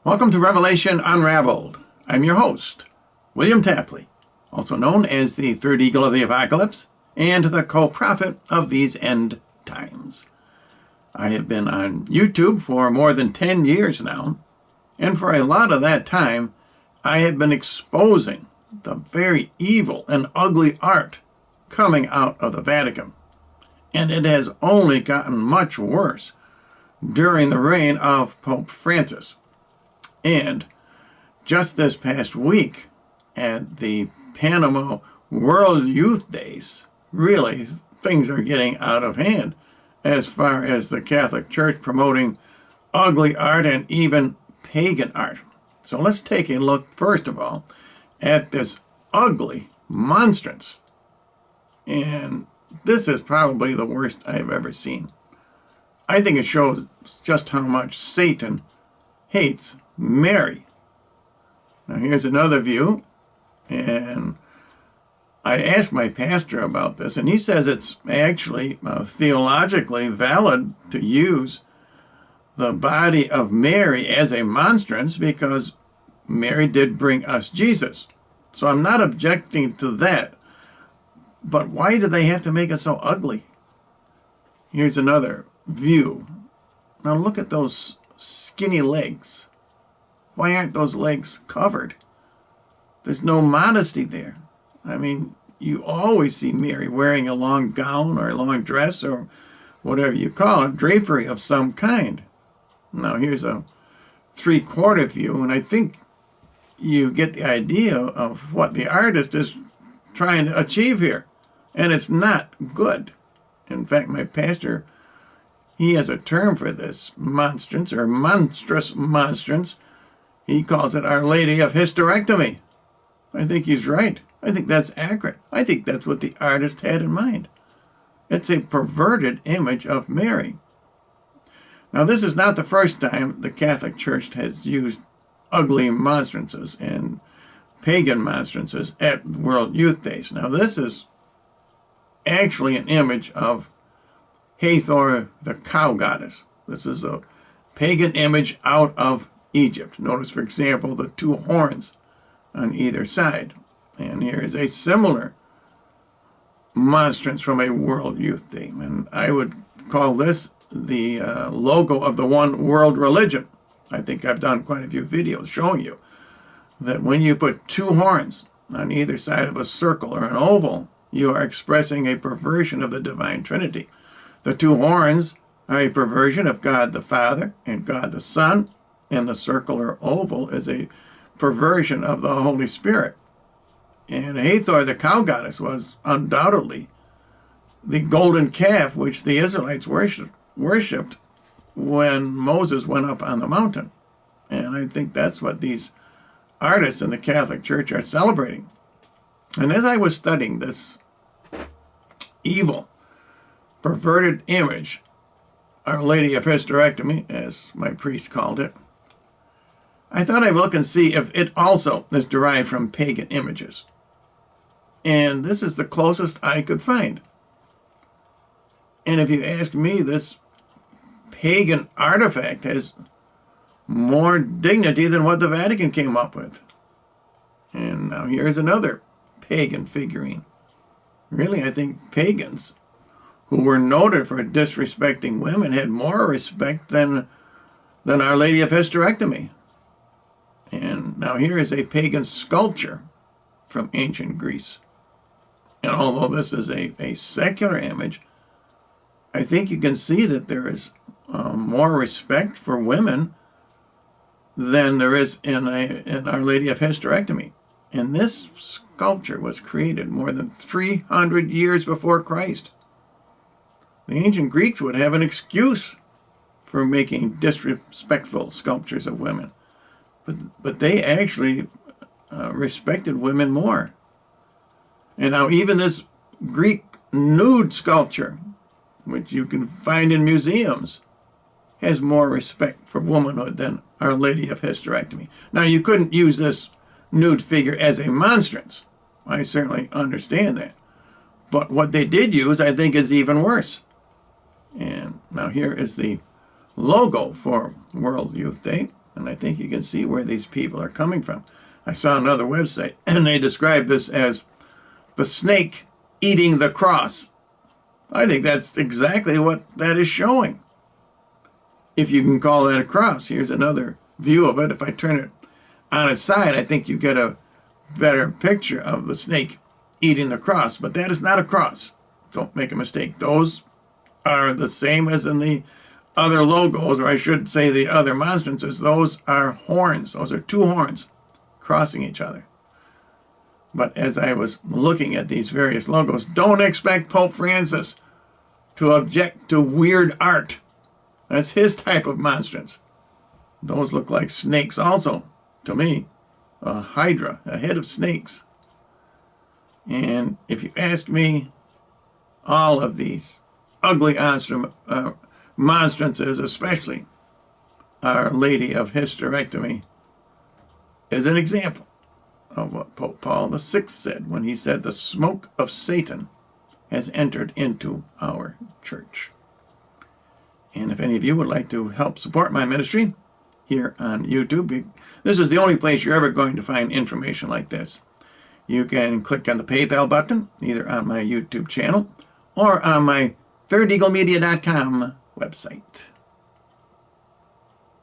Welcome to Revelation Unraveled. I'm your host, William Tapley, also known as the Third Eagle of the Apocalypse and the co-prophet of these end times. I have been on YouTube for more than 10 years now, and for a lot of that time, I have been exposing the very evil and ugly art coming out of the Vatican. And it has only gotten much worse during the reign of Pope Francis. And just this past week at the Panama World Youth Days, really things are getting out of hand as far as the Catholic Church promoting ugly art and even pagan art. So let's take a look, first of all, at this ugly monstrance. And this is probably the worst I've ever seen. I think it shows just how much Satan hates Mary. Now here's another view, and I asked my pastor about this, and he says it's actually theologically valid to use the body of Mary as a monstrance because Mary did bring us Jesus. So I'm not objecting to that, but why do they have to make it so ugly? Here's another view. Now look at those skinny legs. Why aren't those legs covered? There's no modesty there. I mean, you always see Mary wearing a long gown or a long dress or whatever you call it, drapery of some kind. Now here's a three-quarter view, and I think you get the idea of what the artist is trying to achieve here. And it's not good. In fact, my pastor, he has a term for this monstrance or monstrous monstrance. He calls it Our Lady of Hysterectomy. I think he's right. I think that's accurate. I think that's what the artist had in mind. It's a perverted image of Mary. Now, this is not the first time the Catholic Church has used ugly monstrances and pagan monstrances at World Youth Days. Now, this is actually an image of Hathor, the cow goddess. This is a pagan image out of Egypt. Notice, for example, the two horns on either side. And here is a similar monstrance from a World Youth Day. And I would call this the logo of the one world religion. I think I've done quite a few videos showing you that when you put two horns on either side of a circle or an oval, you are expressing a perversion of the divine Trinity. The two horns are a perversion of God the Father and God the Son, and the circle or oval is a perversion of the Holy Spirit. And Hathor, the cow goddess, was undoubtedly the golden calf which the Israelites worshipped when Moses went up on the mountain. And I think that's what these artists in the Catholic Church are celebrating. And as I was studying this evil, perverted image, Our Lady of Hysterectomy, as my priest called it, I thought I'd look and see if it also is derived from pagan images. And this is the closest I could find. And if you ask me, this pagan artifact has more dignity than what the Vatican came up with. And now here's another pagan figurine. Really, I think pagans who were noted for disrespecting women had more respect than Our Lady of Hysterectomy. And now here is a pagan sculpture from ancient Greece. And although this is a secular image, I think you can see that there is more respect for women than there is in Our Lady of Hysterectomy. And this sculpture was created more than 300 years before Christ. The ancient Greeks would have an excuse for making disrespectful sculptures of women. But they actually respected women more. And now even this Greek nude sculpture, which you can find in museums, has more respect for womanhood than Our Lady of Hysterectomy. Now, you couldn't use this nude figure as a monstrance. I certainly understand that. But what they did use, I think, is even worse. And now here is the logo for World Youth Day. And I think you can see where these people are coming from. I saw another website, and they described this as the snake eating the cross. I think that's exactly what that is showing. If you can call that a cross. Here's another view of it. If I turn it on its side, I think you get a better picture of the snake eating the cross. But that is not a cross. Don't make a mistake. Those are the same as in the other logos, or I should say the other monstrances. Those are horns. Those are two horns crossing each other. But as I was looking at these various logos, don't expect Pope Francis to object to weird art. That's his type of monstrance. Those look like snakes also, to me. A hydra, a head of snakes. And if you ask me, all of these ugly monstrances, especially Our Lady of Hysterectomy, is an example of what Pope Paul VI said when he said the smoke of Satan has entered into our church. And if any of you would like to help support my ministry here on YouTube, this is the only place you're ever going to find information like this. You can click on the PayPal button, either on my YouTube channel or on my thirdeaglemedia.com website.